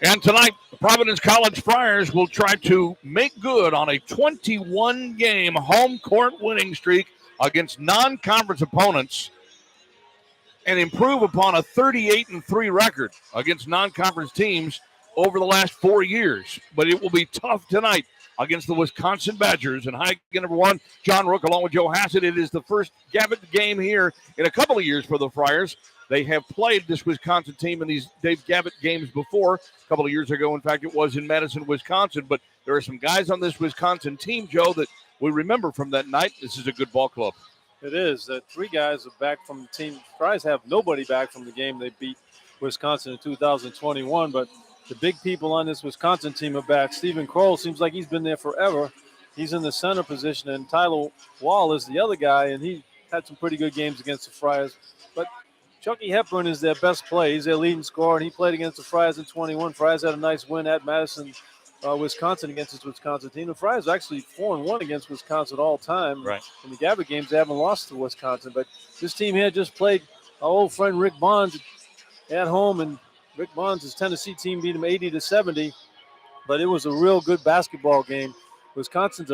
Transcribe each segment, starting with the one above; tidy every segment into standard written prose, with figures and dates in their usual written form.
And tonight, the Providence College Friars will try to make good on a 21-game home court winning streak against non-conference opponents and improve upon a 38-3 record against non-conference teams over the last 4 years. But it will be tough tonight against the Wisconsin Badgers. And high number one, John Rook, along with Joe Hassett. It is the first Gavitt game here in a couple of years for the Friars. They have played this Wisconsin team in these Dave Gavitt games before. A couple of years ago, in fact, it was in Madison, Wisconsin. But there are some guys on this Wisconsin team, Joe, that we remember from that night. This is a good ball club. It is. 3 guys are back from the team. Friars have nobody back from the game they beat Wisconsin in 2021, but the big people on this Wisconsin team are back. Stephen Kroll seems like he's been there forever. He's in the center position, and Tyler Wall is the other guy, and he had some pretty good games against the Friars. But Chucky Hepburn is their best player. He's their leading scorer, and he played against the Friars in 21. Friars had a nice win at Madison, Wisconsin against this Wisconsin team. The Friars actually 4-1 against Wisconsin all time. Right. In the Gavitt games, they haven't lost to Wisconsin. But this team here just played our old friend Rick Bonds at home, and Rick Bonds' Tennessee team beat him 80-70. But it was a real good basketball game. Wisconsin's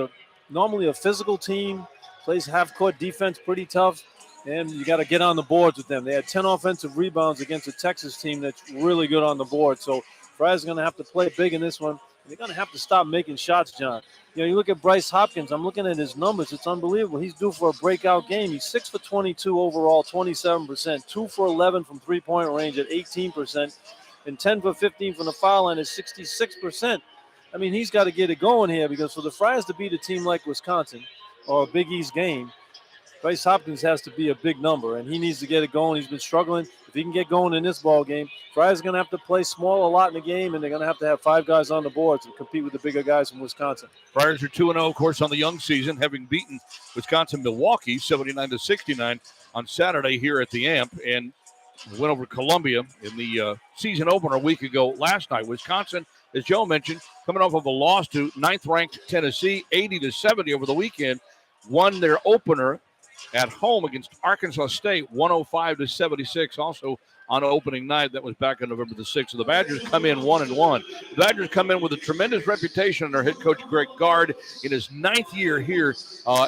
normally a physical team, plays half-court defense pretty tough, and you got to get on the boards with them. They had 10 offensive rebounds against a Texas team that's really good on the board. So Friars are going to have to play big in this one. They're going to have to stop making shots, John. You know, you look at Bryce Hopkins. I'm looking at his numbers. It's unbelievable. He's due for a breakout game. He's 6 for 22 overall, 27%, 2 for 11 from three-point range at 18%, and 10 for 15 from the foul line at 66%. I mean, he's got to get it going here, because for the Friars to beat a team like Wisconsin or a Big East game, Bryce Hopkins has to be a big number, and he needs to get it going. He's been struggling. If he can get going in this ball game, Friars are going to have to play small a lot in the game, and they're going to have 5 guys on the boards and compete with the bigger guys from Wisconsin. Friars are 2-0, of course, on the young season, having beaten Wisconsin-Milwaukee 79-69 on Saturday here at the AMP, and went over Columbia in the season opener a week ago last night. Wisconsin, as Joe mentioned, coming off of a loss to 9th-ranked Tennessee, 80-70 over the weekend, won their opener at home against Arkansas State, 105-76, also on opening night. That was back on November the 6th. So the Badgers come in 1-1. The Badgers come in with a tremendous reputation under head coach Greg Gard in his 9th year here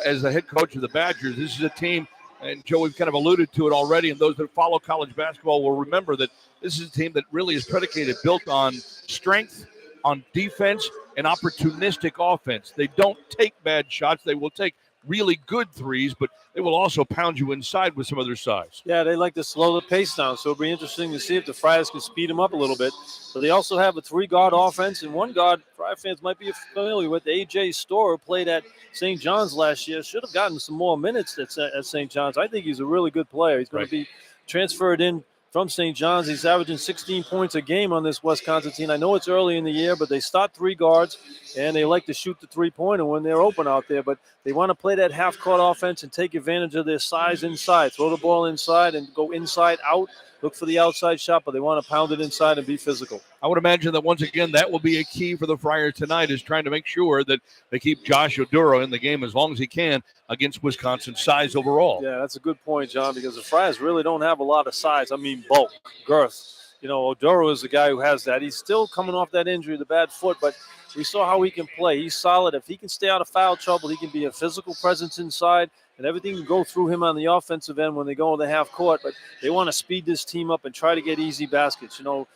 as the head coach of the Badgers. This is a team, and Joe, we've kind of alluded to it already, and those that follow college basketball will remember that this is a team that really is predicated, built on strength, on defense, and opportunistic offense. They don't take bad shots. They will take really good threes, but they will also pound you inside with some of their size. Yeah, they like to slow the pace down, so it'll be interesting to see if the Friars can speed them up a little bit. But they also have a 3-guard offense, and one guard Friar fans might be familiar with, A.J. Storer, played at St. John's last year. Should have gotten some more minutes at St. John's. I think he's a really good player. He's going to be transferred in from St. John's. He's averaging 16 points a game on this Wisconsin team. I know it's early in the year, but they start 3 guards, and they like to shoot the three-pointer when they're open out there. But they want to play that half-court offense and take advantage of their size inside. Throw the ball inside and go inside out. Look for the outside shot, but they want to pound it inside and be physical. I would imagine that, once again, that will be a key for the Friars tonight, is trying to make sure that they keep Josh Oduro in the game as long as he can against Wisconsin's size overall. Yeah, that's a good point, John, because the Friars really don't have a lot of size. I mean, bulk, girth. You know, Oduro is the guy who has that. He's still coming off that injury, the bad foot, but we saw how he can play. He's solid. If he can stay out of foul trouble, he can be a physical presence inside, and everything can go through him on the offensive end when they go in the half court. But they want to speed this team up and try to get easy baskets. You know,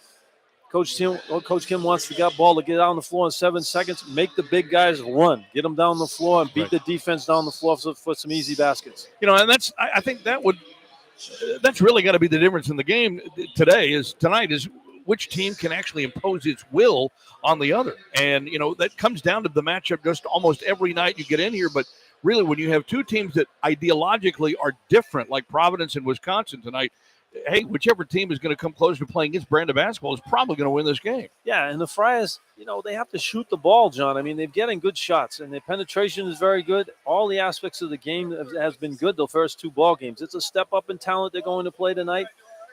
Coach Kim wants the ball to get on the floor in 7 seconds. Make the big guys run. Get them down the floor and beat the defense down the floor for some easy baskets. You know, and I think that's really got to be the difference in the game tonight is which team can actually impose its will on the other. And, you know, that comes down to the matchup just almost every night you get in here. But really, when you have two teams that ideologically are different, like Providence and Wisconsin tonight, hey, whichever team is going to come close to playing its brand of basketball is probably going to win this game. Yeah, and the Friars, you know, they have to shoot the ball, John. I mean, they're getting good shots, and their penetration is very good. All the aspects of the game has been good the first 2 ball games. It's a step up in talent they're going to play tonight.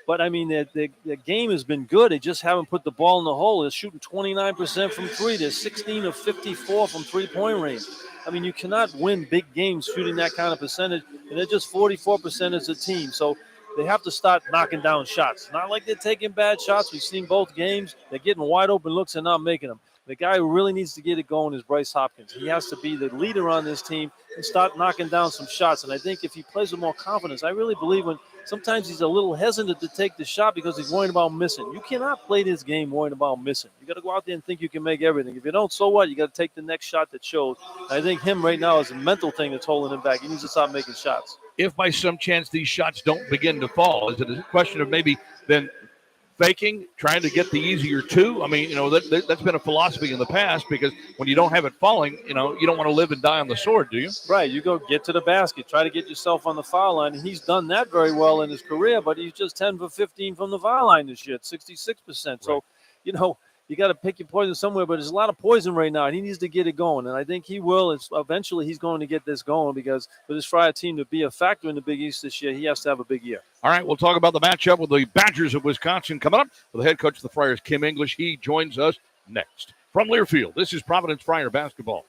But, I mean, their game has been good. They just haven't put the ball in the hole. They're shooting 29% from 3. They're 16 of 54 from three-point range. I mean, you cannot win big games shooting that kind of percentage, and they're just 44% as a team. So they have to start knocking down shots. Not like they're taking bad shots. We've seen both games. They're getting wide open looks and not making them. The guy who really needs to get it going is Bryce Hopkins. He has to be the leader on this team and start knocking down some shots. And I think if he plays with more confidence, I really believe when sometimes he's a little hesitant to take the shot because he's worried about missing. You cannot play this game worrying about missing. You got to go out there and think you can make everything. If you don't, so what? You got to take the next shot that shows. I think him right now is a mental thing that's holding him back. He needs to stop making shots. If by some chance these shots don't begin to fall, is it a question of maybe then faking, trying to get the easier two? I mean, that's been a philosophy in the past, because when you don't have it falling, you don't want to live and die on the sword, do you? Right. You go get to the basket, try to get yourself on the foul line. And he's done that very well in his career, but he's just 10 for 15 from the foul line this year, 66%. So, you got to pick your poison somewhere, but there's a lot of poison right now, and he needs to get it going. And I think he will. Eventually, he's going to get this going, because for this Friar team to be a factor in the Big East this year, he has to have a big year. All right, we'll talk about the matchup with the Badgers of Wisconsin coming up with the head coach of the Friars, Kim English. He joins us next. From Learfield, this is Providence Friar basketball.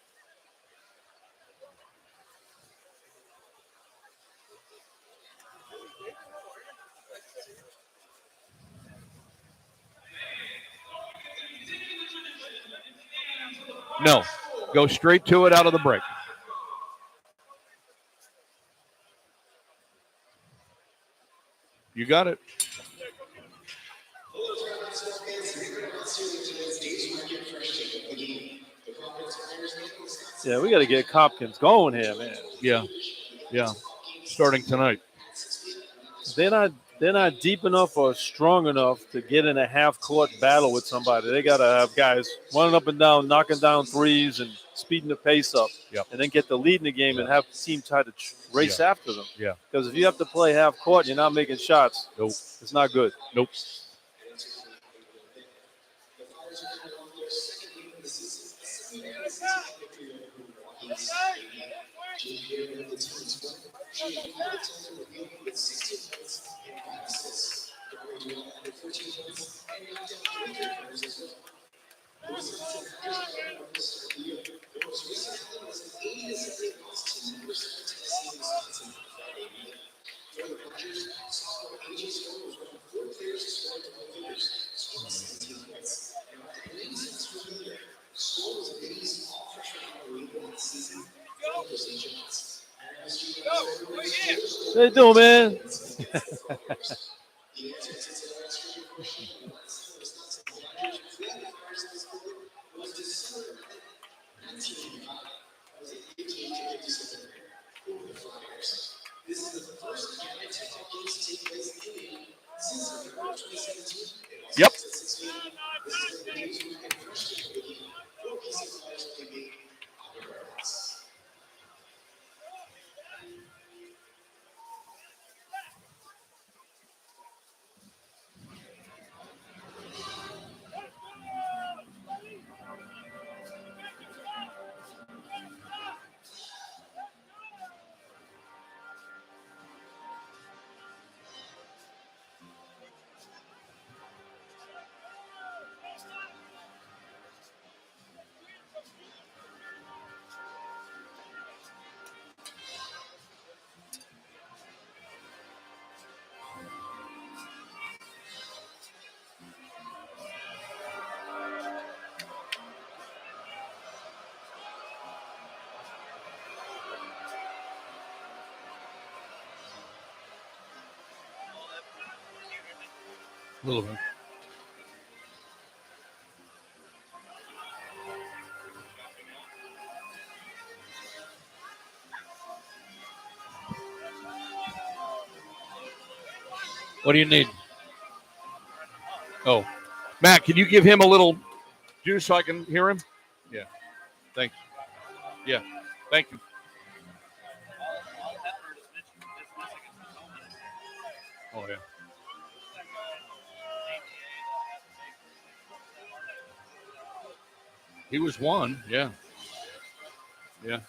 No, go straight to it out of the break. You got it. Yeah, we got to get Hopkins going here, man. Yeah. Starting tonight. They're not deep enough or strong enough to get in a half-court battle with somebody. They got to have guys running up and down, knocking down threes, and speeding the pace up. Yep. And then get the lead in the game and have the team try to race after them. Yeah. Because if you have to play half-court and you're not making shots, nope, it's not good. Nope. What you doing, man? Yep. A little bit. What do you need? Oh, Matt, can you give him a little juice so I can hear him? Yeah. Thank you. Yeah. Thank you. Oh, yeah. He was one. Yeah. Yeah.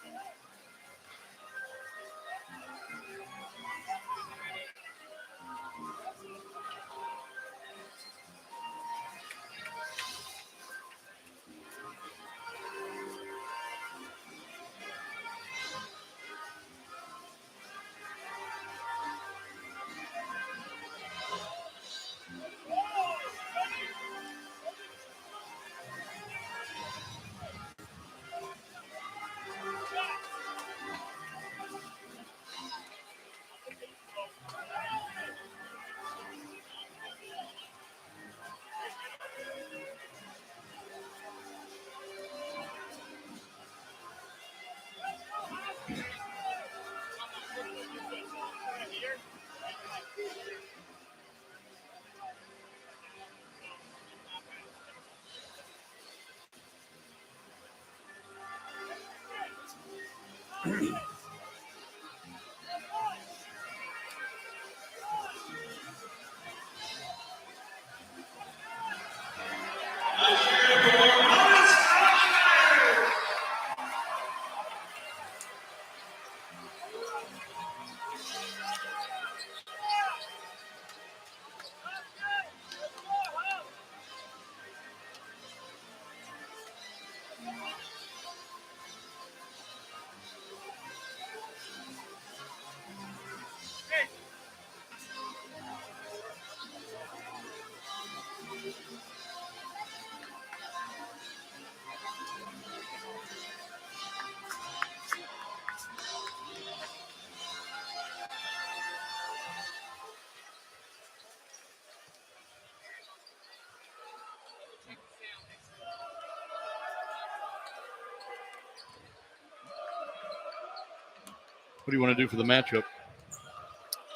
What do you want to do for the matchup?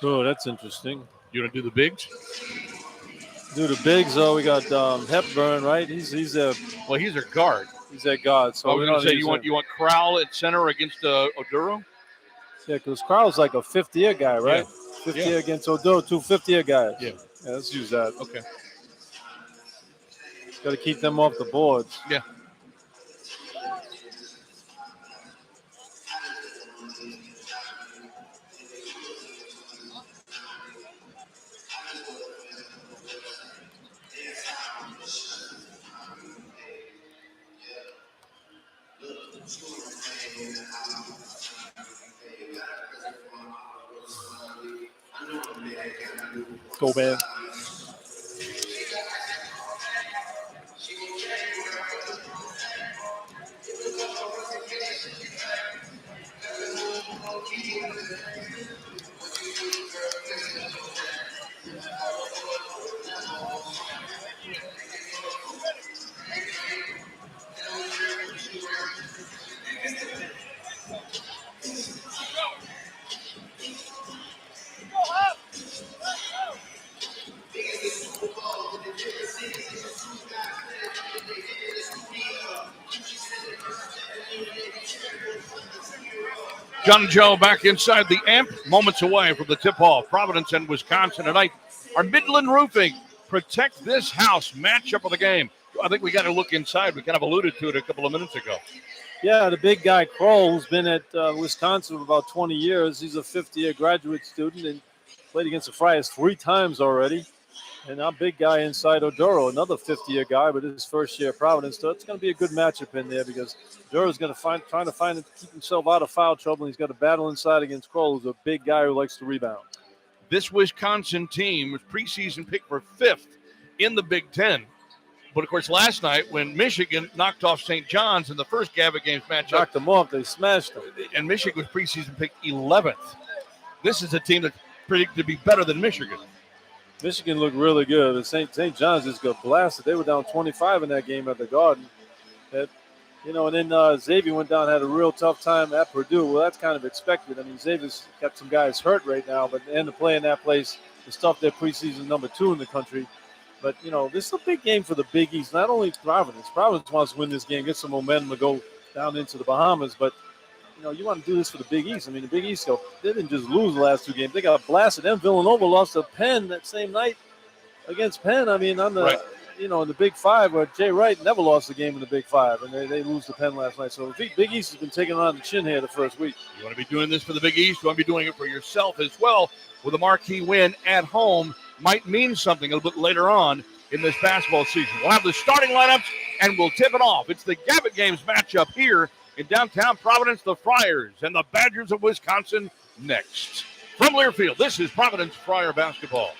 Oh, that's interesting. You want to do the bigs? Do the bigs. Oh, we got Hepburn, right? He's a guard. He's a guard. So I was going to say you want Crowell at center against Oduro? Yeah, because Crowell's like a fifth-year guy, right? Yeah. Fifth-year against Oduro, 2 fifth-year guys. Yeah. Let's use that. Okay. Got to keep them off the boards. Yeah. Go, man. John and Joe back inside the amp, moments away from the tip-off. Providence and Wisconsin tonight. Our Midland Roofing Protect This House matchup of the game. I think we got to look inside. We kind of alluded to it a couple of minutes ago. Yeah, the big guy, Kroll, who's been at Wisconsin for about 20 years. He's a fifth-year graduate student and played against the Friars 3 times already. And our big guy inside Oduro, another fifth-year guy, but his first year at Providence. So it's going to be a good matchup in there because Oduro's going to trying to keep himself out of foul trouble. And he's got a battle inside against Kroll, who's a big guy who likes to rebound. This Wisconsin team was preseason picked for 5th in the Big Ten. But, of course, last night when Michigan knocked off St. John's in the first Gavitt Games matchup. Knocked them off. They smashed them. And Michigan was preseason picked 11th. This is a team that's predicted to be better than Michigan. Michigan looked really good. And St. John's just got blasted. They were down 25 in that game at the Garden. And then Xavier went down and had a real tough time at Purdue. Well, that's kind of expected. I mean, Xavier's got some guys hurt right now, but the end of playing that place is tough. They're preseason number 2 in the country. But, this is a big game for the Big East, not only Providence. Providence wants to win this game, get some momentum to go down into the Bahamas. But, you want to do this for the Big East. I mean, the Big East, they didn't just lose the last 2 games. They got blasted. Then Villanova lost to Penn that same night against Penn. I mean, on the, right. In the Big Five, where Jay Wright never lost a game in the Big Five, and they lose to Penn last night. So the Big East has been taking it on the chin here the first week. You want to be doing this for the Big East. You want to be doing it for yourself as well. With a marquee win at home might mean something a little bit later on in this basketball season. We'll have the starting lineups, and we'll tip it off. It's the Gavitt Games matchup here in downtown Providence, the Friars and the Badgers of Wisconsin next. From Learfield, this is Providence Friar basketball.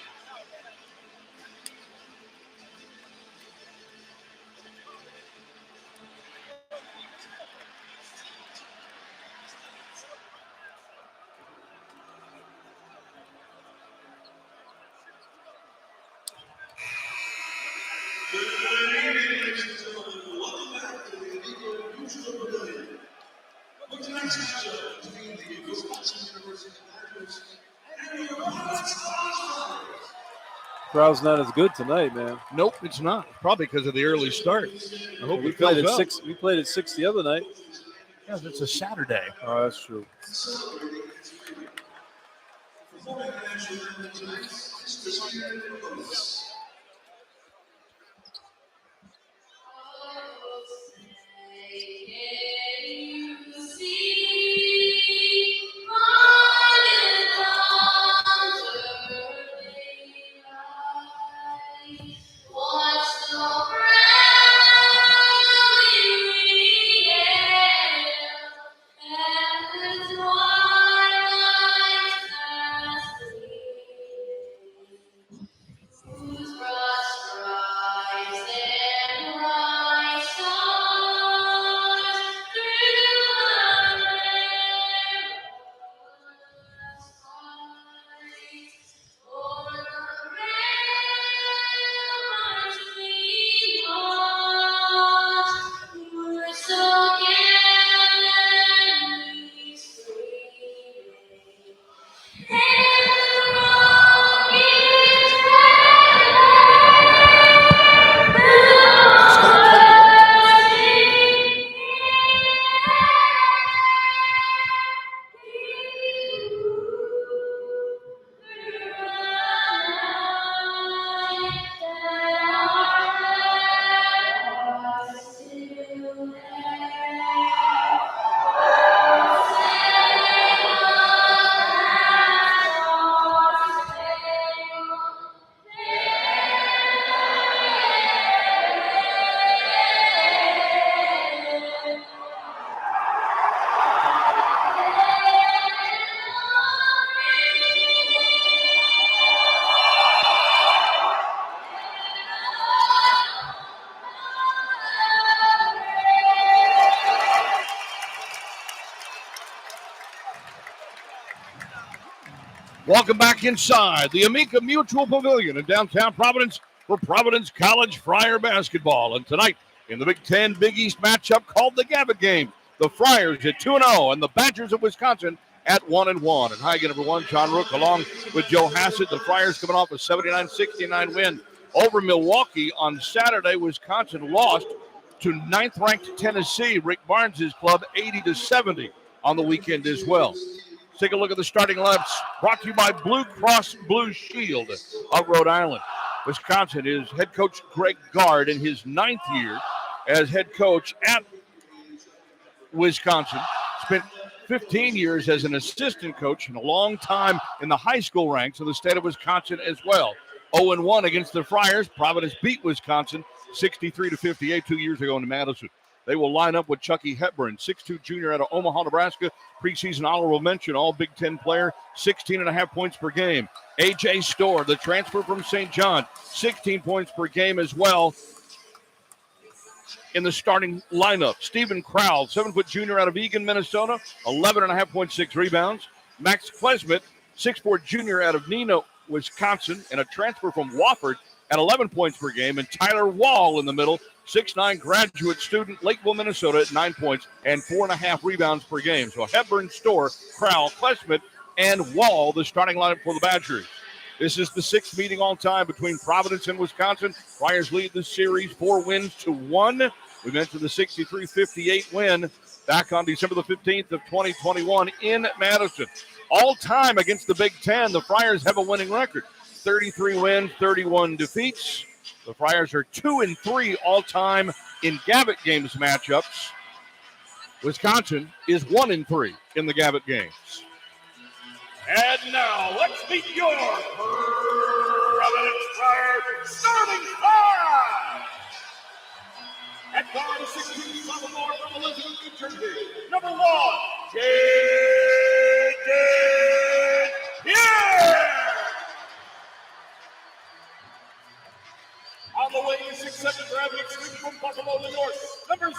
Crowd's not as good tonight, man. Nope, it's not. Probably because of the early start. I hope we played at 6. We played at 6 the other night. Yes, it's a Saturday. Oh, that's true. Welcome back inside the Amica Mutual Pavilion in downtown Providence for Providence College Friar basketball. And tonight in the Big Ten Big East matchup called the Gavitt Games, the Friars at 2-0 and the Badgers of Wisconsin at 1-1. And hi again, everyone. John Rook along with Joe Hassett. The Friars coming off a 79-69 win over Milwaukee on Saturday. Wisconsin lost to ninth-ranked Tennessee, Rick Barnes' club, 80-70 on the weekend as well. Take a look at the starting lineups brought to you by Blue Cross Blue Shield of Rhode Island. Wisconsin is head coach Greg Gard in his 9th year as head coach at Wisconsin. Spent 15 years as an assistant coach and a long time in the high school ranks of the state of Wisconsin as well. 0-1 against the Friars. Providence beat Wisconsin 63-58 2 years ago in Madison. They will line up with Chucky Hepburn, 6'2 junior out of Omaha, Nebraska. Preseason honorable mention, all Big Ten player, 16.5 points per game. A.J. Storr, the transfer from St. John, 16 points per game as well in the starting lineup. Stephen Crowell, 7-foot junior out of Eagan, Minnesota, 11.5.6 rebounds. Max Klesmit, 6'4 junior out of Neenah, Wisconsin, and a transfer from Wofford at 11 points per game. And Tyler Wall in the middle, 6'9 graduate student, Lakeville, Minnesota, at 9 points and 4.5 rebounds per game. So Hepburn, Storr, Crowell, Klesmit, and Wall, the starting lineup for the Badgers. This is the 6th meeting all time between Providence and Wisconsin. Friars lead the series 4-1. We mentioned the 63-58 win back on December the 15th of 2021 in Madison. All time against the Big Ten, the Friars have a winning record. 33 wins, 31 defeats. The Friars are 2-3 all-time in Gavitt Games matchups. Wisconsin is 1-3 in the Gavitt Games. And now, let's meet your Providence Friars starting five. At guard, 16 sophomore from Elizabeth, New Jersey, number 1, J.J. Pierre. On the way, 6'7" gravity swing from Buffalo, New York, number 0,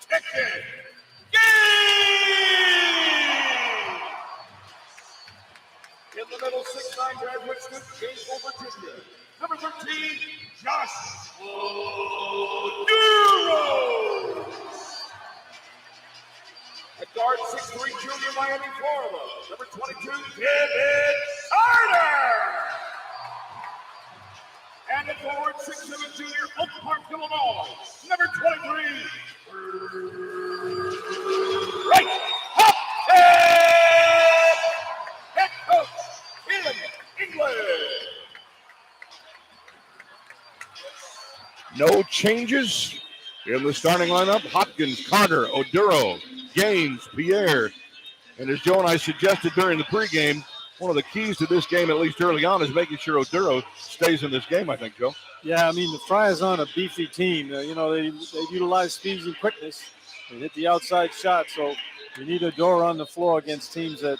Texas Games. In the middle, 6'9" graduate student, Gainesville, Virginia, number 13, Josh Duro. At guard, 6'3" junior, Miami, Florida, number 22, Gavitt Carter. And at forward, 6'7" junior, Oak Park, Illinois, number 23, No changes in the starting lineup. Hopkins, Carter, Oduro, Gaines, Pierre. And as Joe and I suggested during the pregame, one of the keys to this game, at least early on, is making sure Oduro stays in this game, I think, Joe. Yeah, I mean, the Friars on a beefy team. They utilize speed and quickness and hit the outside shot. So you need Oduro on the floor against teams that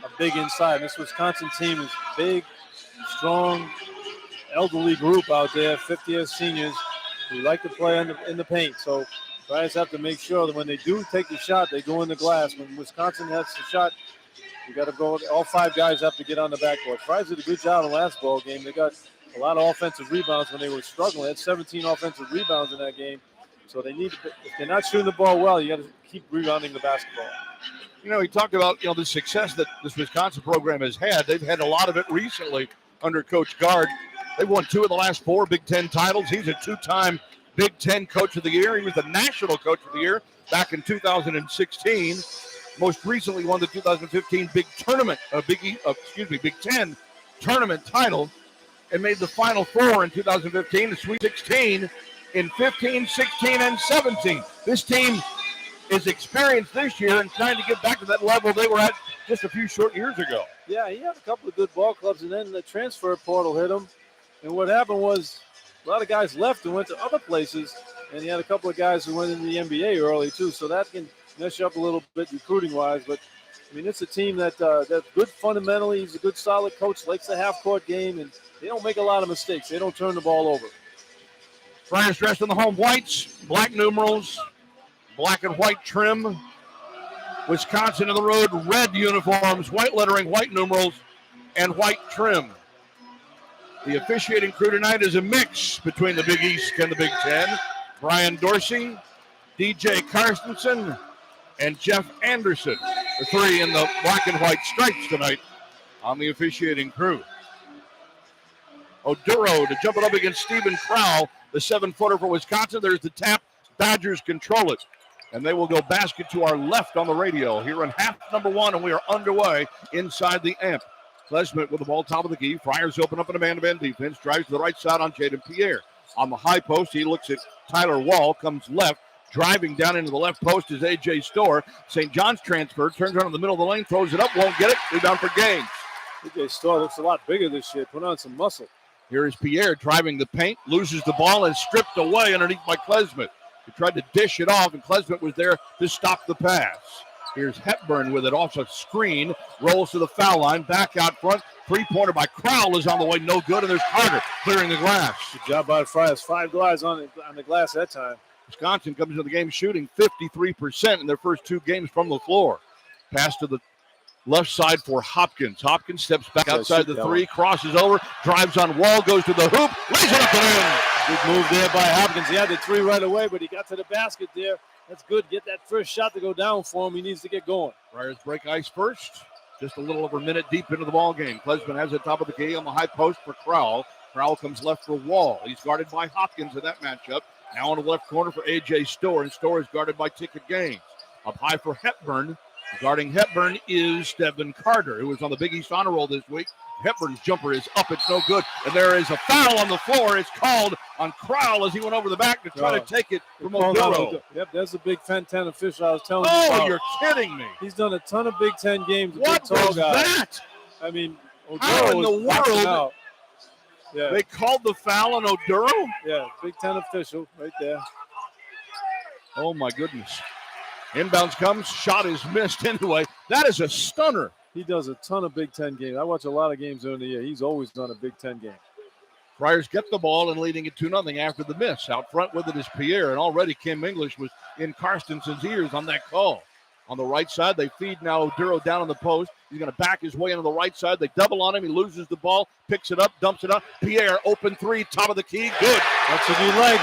are big inside. This Wisconsin team is big, strong, elderly group out there, 50-year seniors who like to play in the paint. So Friars have to make sure that when they do take the shot, they go in the glass. When Wisconsin has the shot, you got to go. All five guys have to get on the backboard. Friars did a good job in the last ball game. They got a lot of offensive rebounds when they were struggling. They had 17 offensive rebounds in that game. So they need to, if they're not shooting the ball well, you got to keep rebounding the basketball. He talked about, the success that this Wisconsin program has had. They've had a lot of it recently under Coach Gard. They've won 2 of the last 4 Big Ten titles. He's a 2-time Big Ten Coach of the Year. He was the National Coach of the Year back in 2016. Most recently won the 2015 Big Ten tournament title and made the Final Four in 2015, the Sweet 16 in 15, 16, and 17. This team is experienced this year and trying to get back to that level they were at just a few short years ago. Yeah, he had a couple of good ball clubs, and then the transfer portal hit him. And what happened was a lot of guys left and went to other places, and he had a couple of guys who went into the NBA early too, so that can mess you up a little bit recruiting-wise. But, I mean, it's a team that's good fundamentally. He's a good, solid coach, likes the half-court game, and they don't make a lot of mistakes. They don't turn the ball over. Friars dressed in the home whites, black numerals, black and white trim. Wisconsin on the road, red uniforms, white lettering, white numerals, and white trim. The officiating crew tonight is a mix between the Big East and the Big Ten. Brian Dorsey, DJ Carstensen, and Jeff Anderson. The 3 in the black and white stripes tonight on the officiating crew. Oduro to jump it up against Stephen Crowell, the 7-footer for Wisconsin. There's the tap. Badgers control it. And they will go basket to our left on the radio here in half number 1, and we are underway inside the amp. Klesmit with the ball top of the key. Friars open up in a man-to-man defense. Drives to the right side on Jaden Pierre. On the high post, he looks at Tyler Wall, comes left. Driving down into the left post is A.J. Storr. St. John's transfer, turns around in the middle of the lane, throws it up, won't get it. Rebound for Gaines. A.J. Storr looks a lot bigger this year. Put on some muscle. Here is Pierre driving the paint, loses the ball, and stripped away underneath by Klesmit. He tried to dish it off, and Klesmit was there to stop the pass. Here's Hepburn with it off a screen, rolls to the foul line, back out front. 3-pointer by Crowell is on the way, no good, and there's Carter clearing the glass. Good job by the Friars. 5 guys on the glass that time. Wisconsin comes into the game shooting 53% in their first 2 games from the floor. Pass to the left side for Hopkins. Hopkins steps back outside the 3, crosses over, drives on Wall, goes to the hoop, lays it up and in. Good move there by Hopkins. He had the 3 right away, but he got to the basket there. That's good. Get that first shot to go down for him. He needs to get going. Friars break ice first. Just a little over a minute deep into the ball game. Klesmit has it top of the key on the high post for Crowell. Crowell comes left for Wall. He's guarded by Hopkins in that matchup. Now on the left corner for A.J. Storr, and Storr is guarded by Ticket Gaines. Up high for Hepburn. Guarding Hepburn is Stephen Carter, who was on the Big East honor roll this week. Hepburn's jumper is up. It's no good. And there is a foul on the floor. It's called on Crowell as he went over the back to try to take it from Oduro. Yep, that's a Big Ten official I was telling you about. Oh, you're kidding me. He's done a ton of Big Ten games. What was that? I mean, Oduro how in the world? Yeah. They called the foul on Oduro? Yeah, Big Ten official right there. Oh, my goodness. Inbounds comes. Shot is missed anyway. That is a stunner. He does a ton of Big Ten games. I watch a lot of games during the year. He's always done a Big Ten game. Friars get the ball and leading it 2-0 after the miss. Out front with it is Pierre, and already Kim English was in Carstensen's ears on that call. On the right side, they feed now Oduro down on the post. He's going to back his way into the right side. They double on him. He loses the ball, picks it up, dumps it up. Pierre, open 3, top of the key. Good. That's what you like.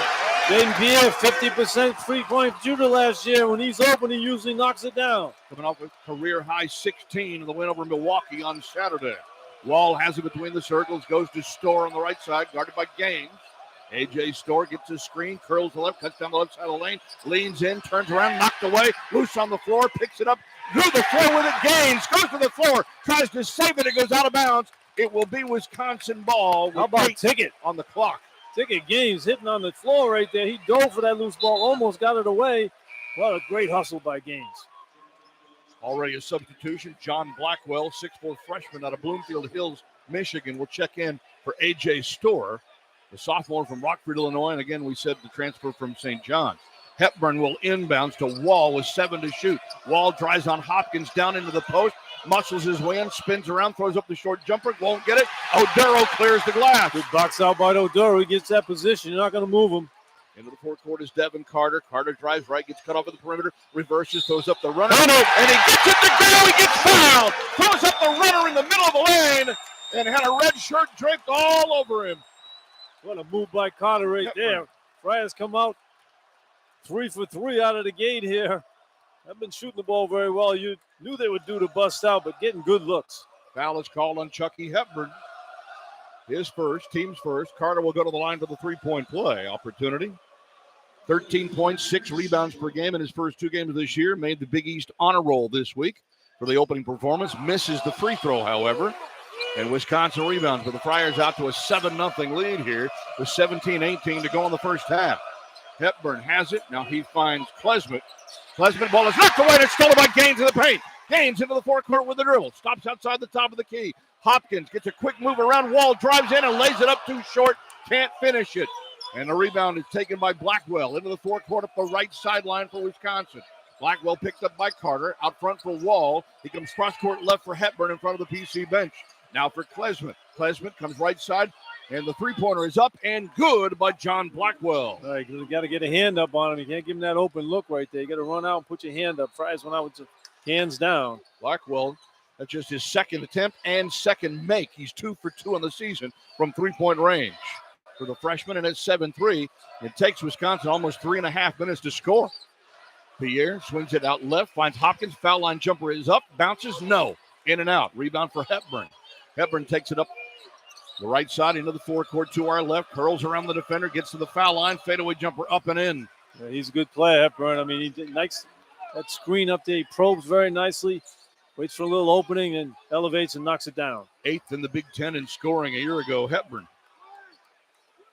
Jaden Pierre, 50% three-point shooter last year. When he's open, he usually knocks it down. Coming off a career-high 16 in the win over Milwaukee on Saturday. Wall has it between the circles, goes to Storr on the right side, guarded by Gaines. A.J. Storr gets his screen, curls the left, cuts down the left side of the lane, leans in, turns around, knocked away, loose on the floor, picks it up, through the floor with it, Gaines, goes to the floor, tries to save it, it goes out of bounds. It will be Wisconsin ball. How about Ticket on the clock? Gavitt Games hitting on the floor right there. He dove for that loose ball, almost got it away. What a great hustle by Gaines. Already a substitution. John Blackwell, 6'4" freshman out of Bloomfield Hills, Michigan, will check in for A.J. Storr, the sophomore from Rockford, Illinois. And again, we said the transfer from St. John's. Hepburn will inbounds to Wall with 7 to shoot. Wall drives on Hopkins down into the post, muscles his way in, spins around, throws up the short jumper, won't get it. Oduro clears the glass. Good box out by Oduro. He gets that position. You're not going to move him. Into the forecourt is Devin Carter. Carter drives right, gets cut off at the perimeter, reverses, throws up the runner, and he gets it to go. He gets fouled. Throws up the runner in the middle of the lane and had a red shirt draped all over him. What a move by Carter right there. Friars come out 3 for 3 out of the gate here. I've been shooting the ball very well. You knew they would do the bust out, but getting good looks. Foul is called on Chucky Hepburn. His first, team's first. Carter will go to the line for the three-point play opportunity. 13 points, 6 rebounds per game in his first 2 games this year. Made the Big East honor roll this week for the opening performance. Misses the free throw, however. And Wisconsin rebounds, but the Friars out to a 7-0 lead here with 17-18 to go in the first half. Hepburn has it. Now he finds Klesmit. Klesmit ball is knocked away and it's stolen by Gaines in the paint. Gaines into the forecourt with the dribble. Stops outside the top of the key. Hopkins gets a quick move around. Wall drives in and lays it up too short. Can't finish it. And the rebound is taken by Blackwell into the forecourt up the right sideline for Wisconsin. Blackwell picked up by Carter. Out front for Wall. He comes cross-court left for Hepburn in front of the PC bench. Now for Klesmit. Klesmit comes right side. And the three-pointer is up and good by John Blackwell. All right, you got to get a hand up on him. You can't give him that open look right there. You got to run out and put your hand up. Friars went out with hands down. Blackwell, that's just his second attempt and second make. He's 2 for 2 on the season from three-point range for the freshman, and it's 7-3. It takes Wisconsin almost 3.5 minutes to score. Pierre swings it out left, finds Hopkins. Foul line jumper is up, bounces, no. In and out. Rebound for Hepburn. Hepburn takes it up the right side into the forecourt to our left, curls around the defender, gets to the foul line, fadeaway jumper up and in. Yeah, he's a good player, Hepburn. I mean, he did nice that screen up there. He probes very nicely, waits for a little opening, and elevates and knocks it down. 8th in the Big Ten in scoring a year ago, Hepburn.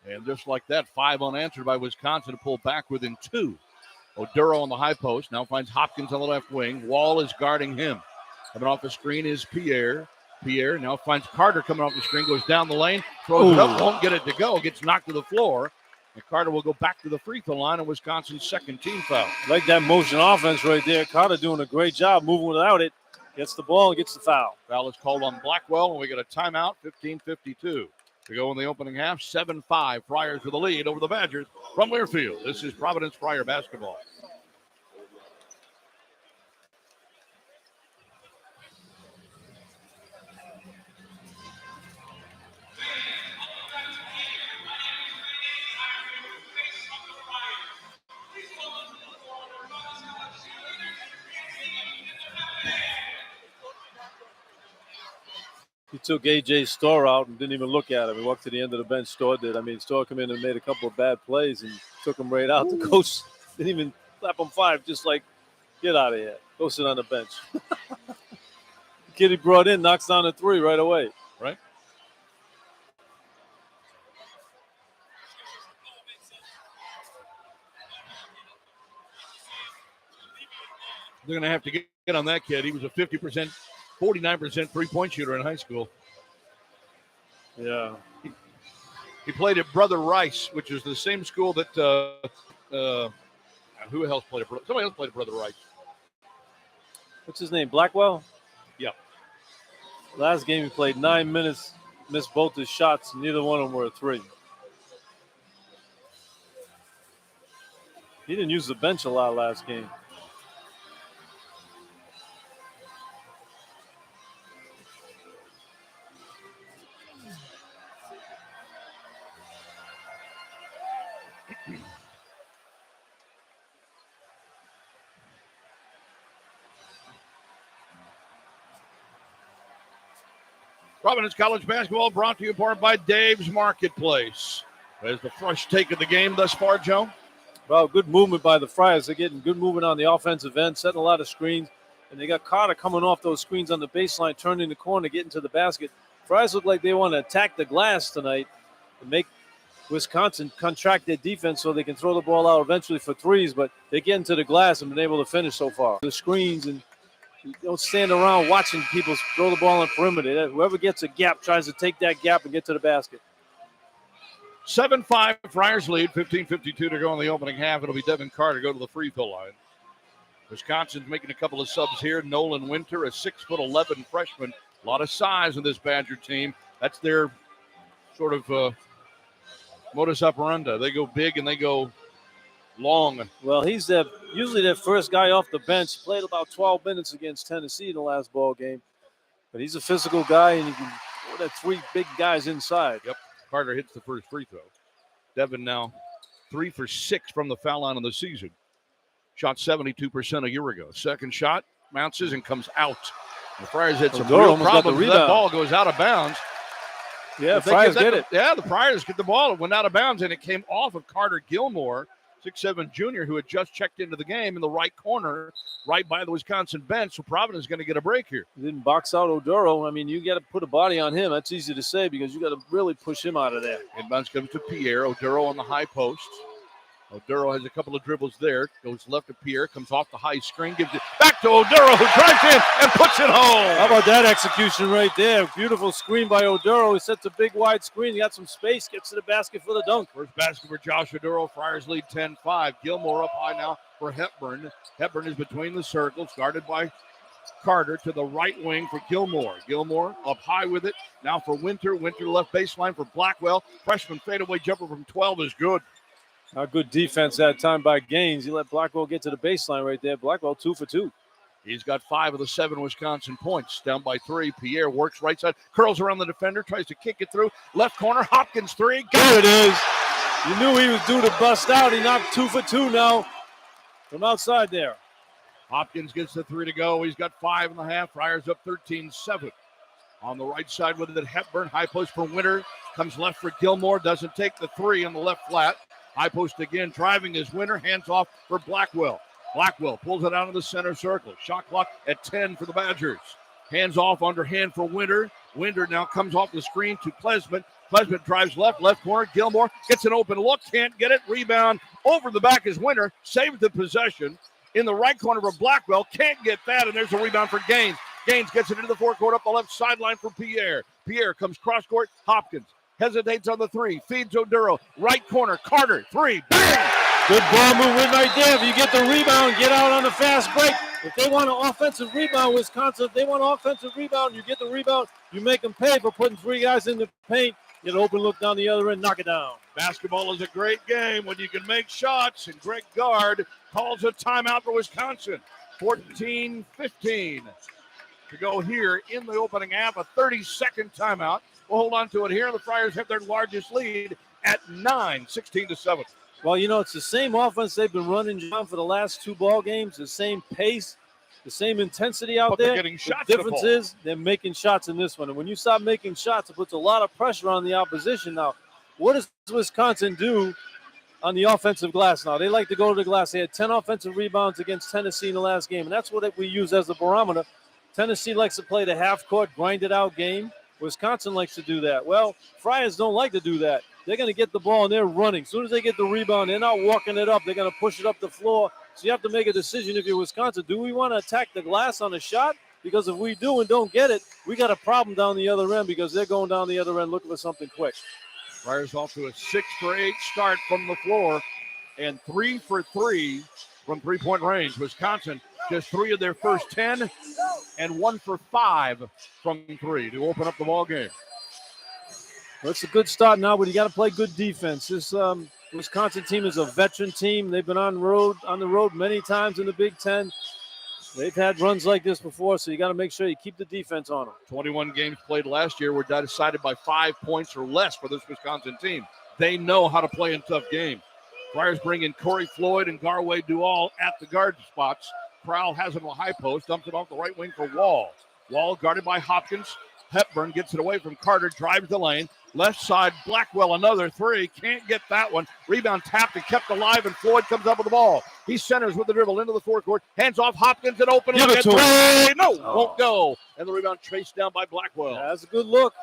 And just like that, 5 unanswered by Wisconsin to pull back within 2. Oduro on the high post, now finds Hopkins on the left wing. Wall is guarding him. Coming off the screen is Pierre. Pierre now finds Carter coming off the screen, goes down the lane, throws it up, won't get it to go, gets knocked to the floor. And Carter will go back to the free throw line, and Wisconsin's second team foul. Like that motion offense right there. Carter doing a great job moving without it. Gets the ball and gets the foul. Foul is called on Blackwell, and we get a timeout, 15:52 to go in the opening half. 7-5, Friars with the lead over the Badgers from Learfield. This is Providence Friar basketball. He took A.J. Storr out and didn't even look at him. He walked to the end of the bench. Storr did. I mean, Storr came in and made a couple of bad plays and took him right out. The coach didn't even slap him 5, just like, get out of here. Go sit on the bench. The kid he brought in knocks down a 3 right away. Right. They're going to have to get on that kid. He was a 50%, 49% three-point shooter in high school. Yeah. He played at Brother Rice, which is the same school that who else played at Brother? Somebody else played at Brother Rice. What's his name? Blackwell? Yeah. Last game he played 9 minutes, missed both his shots. Neither one of them were a 3. He didn't use the bench a lot last game. Providence College basketball brought to you in part by Dave's Marketplace. There's the fresh take of the game thus far, Joe. Well, good movement by the Friars. They're getting good movement on the offensive end, setting a lot of screens. And they got Carter coming off those screens on the baseline, turning the corner, getting to the basket. Friars look like they want to attack the glass tonight and make Wisconsin contract their defense so they can throw the ball out eventually for threes, but they get into the glass and been able to finish so far. The screens, and you don't stand around watching people throw the ball on the perimeter. Whoever gets a gap tries to take that gap and get to the basket. 7-5 Friars lead, 15:52 to go in the opening half. It'll be Devin Carter go to the free throw line. Wisconsin's making a couple of subs here. Nolan Winter, a 6'11" freshman. A lot of size in this Badger team. That's their sort of modus operandi. They go big and they go long. Well, he's usually their first guy off the bench. Played about 12 minutes against Tennessee in the last ball game. But he's a physical guy, and you can throw that three big guys inside. Yep. Carter hits the first free throw. Devin now 3 for 6 from the foul line of the season. Shot 72% a year ago. Second shot bounces and comes out. The Friars had some real problems. That ball goes out of bounds. Yeah, the Friars get it. Yeah, the Friars get the ball. It went out of bounds, and it came off of Carter Gilmore, 6'7" junior, who had just checked into the game in the right corner, right by the Wisconsin bench. So Providence is going to get a break here. He didn't box out Oduro. I mean, you got to put a body on him. That's easy to say because you got to really push him out of there. Inbounds comes to Pierre. Oduro on the high post. Oduro has a couple of dribbles there. Goes left to Pierre. Comes off the high screen. Gives it back to Oduro, who drives in and puts it home. How about that execution right there? Beautiful screen by Oduro. He sets a big wide screen. He got some space. Gets to the basket for the dunk. First basket for Josh Oduro. Friars lead 10-5. Gilmore up high now for Hepburn. Hepburn is between the circles. Guarded by Carter to the right wing for Gilmore. Gilmore up high with it. Now for Winter. Winter left baseline for Blackwell. Freshman fadeaway jumper from 12 is good. A good defense that time by Gaines. He let Blackwell get to the baseline right there. Blackwell 2 for 2. He's got 5 of the 7 Wisconsin points. Down by 3. Pierre works right side. Curls around the defender. Tries to kick it through. Left corner. Hopkins 3. There it is. You knew he was due to bust out. He knocked 2 for 2 now from outside there. Hopkins gets the 3 to go. He's got 5.5. Friars up 13-7. On the right side with it, Hepburn. High post for Winter. Comes left for Gilmore. Doesn't take the 3 on the left flat. High post again, driving his Winter, hands off for Blackwell. Blackwell pulls it out of the center circle. Shot clock at 10 for the Badgers. Hands off, underhand for Winter. Winter now comes off the screen to Klesman. Klesman drives left corner. Gilmore gets an open look, can't get it. Rebound over the back is Winter. Saves the possession. In the right corner for Blackwell, can't get that, and there's a rebound for Gaines. Gaines gets it into the forecourt up the left sideline for Pierre. Pierre comes cross court. Hopkins hesitates on the 3, feeds Oduro, right corner, Carter, 3, bang! Good ball movement right there. If you get the rebound, get out on the fast break. If they want an offensive rebound, Wisconsin, if they want an offensive rebound, you get the rebound, you make them pay for putting 3 guys in the paint, get an open look down the other end, knock it down. Basketball is a great game when you can make shots, and Greg Gard calls a timeout for Wisconsin. 14-15 to go here in the opening half, a 30-second timeout. We'll hold on to it here. The Friars have their largest lead at 9, 16-7. Well, you know, it's the same offense they've been running, John, for the last 2 ball games, the same pace, the same intensity out there. Getting shots. The difference is they're making shots in this one. And when you stop making shots, it puts a lot of pressure on the opposition. Now, what does Wisconsin do on the offensive glass now? They like to go to the glass. They had 10 offensive rebounds against Tennessee in the last game, and that's what we use as a barometer. Tennessee likes to play the half-court, grind-it-out game. Wisconsin likes to do that. Well, Friars don't like to do that. They're going to get the ball, and they're running. As soon as they get the rebound, they're not walking it up. They're going to push it up the floor. So you have to make a decision if you're Wisconsin. Do we want to attack the glass on a shot? Because if we do and don't get it, we got a problem down the other end because they're going down the other end looking for something quick. Friars off to a 6 for 8 start from the floor and 3 for 3 from three-point range. Wisconsin just 3 of their first 10 and 1 for 5 from 3 to open up the ball game. Well, it's a good start now, but you got to play good defense. This Wisconsin team is a veteran team. They've been on the road many times in the Big Ten. They've had runs like this before, so you got to make sure you keep the defense on them. 21 games played last year were decided by 5 points or less for this Wisconsin team. They know how to play in tough games. Friars bring in Corey Floyd and Garway Dual at the guard spots. Crowell has him on a high post, dumps it off the right wing for Wall. Wall guarded by Hopkins. Hepburn gets it away from Carter, drives the lane. Left side, Blackwell, another 3. Can't get that one. Rebound tapped and kept alive, and Floyd comes up with the ball. He centers with the dribble into the forecourt. Hands off Hopkins and open. Give it to him. No, won't go. And the rebound chased down by Blackwell. Yeah, that's a good look.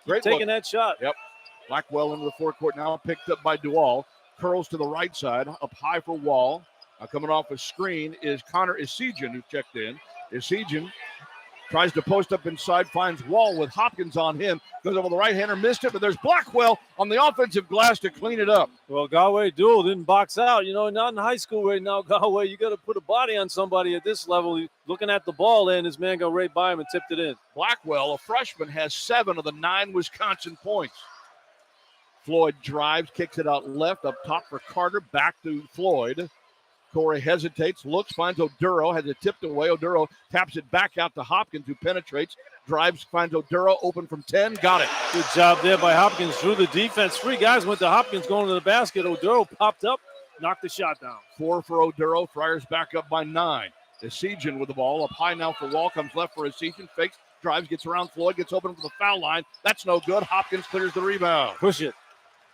Great taking look. That shot. Yep. Blackwell into the forecourt now, picked up by Dual. Curls to the right side, up high for Wall. Now coming off a screen is Connor Isijian, who checked in. Isijian tries to post up inside, finds Wall with Hopkins on him. Goes over the right-hander, missed it, but there's Blackwell on the offensive glass to clean it up. Well, Galway Dual didn't box out. Not in high school right now, Galway. You got to put a body on somebody at this level. Looking at the ball there, and his man got right by him and tipped it in. Blackwell, a freshman, has 7 of the 9 Wisconsin points. Floyd drives, kicks it out left, up top for Carter, back to Floyd. Corey hesitates, looks, finds Oduro, has it tipped away. Oduro taps it back out to Hopkins, who penetrates, drives, finds Oduro, open from 10, got it. Good job there by Hopkins. Drew the defense. 3 guys went to Hopkins going to the basket. Oduro popped up, knocked the shot down. 4 for Oduro. Friars back up by 9. Isijian with the ball, up high now for Wall, comes left for Isijian, fakes, drives, gets around Floyd, gets open for the foul line. That's no good. Hopkins clears the rebound. Push it.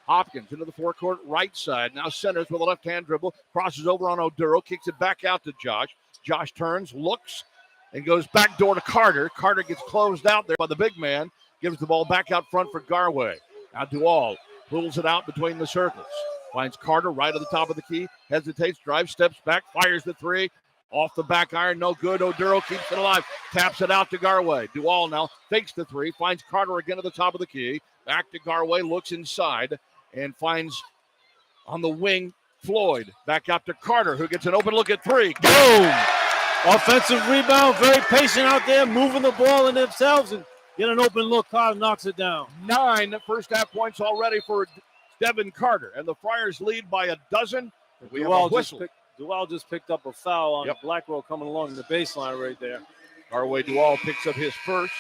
Hopkins into the forecourt right side. Now centers with a left-hand dribble. Crosses over on Oduro. Kicks it back out to Josh. Josh turns, looks, and goes back door to Carter. Carter gets closed out there by the big man. Gives the ball back out front for Garway. Now Dual pulls it out between the circles. Finds Carter right at the top of the key. Hesitates, drives, steps back, fires the 3. Off the back iron, no good. Oduro keeps it alive. Taps it out to Garway. Dual now fakes the 3. Finds Carter again at the top of the key. Back to Garway, looks inside. And finds on the wing Floyd. Back out to Carter, who gets an open look at 3. Boom! Offensive rebound, very patient out there, moving the ball in themselves and get an open look. Carter knocks it down. 9 first half points already for Devin Carter. And the Friars lead by a dozen. We have a whistle. Dual just picked up a foul on Blackwell coming along the baseline right there. Garway Dual picks up his first.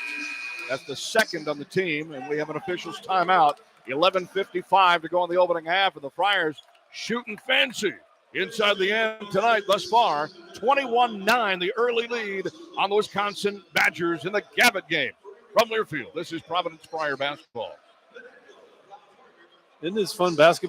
That's the second on the team, and we have an official's timeout. 11:55 to go in the opening half, and the Friars shooting fancy inside the end tonight thus far. 21-9, the early lead on the Wisconsin Badgers in the Gavitt game. From Learfield, this is Providence Friar basketball. Isn't this fun basketball?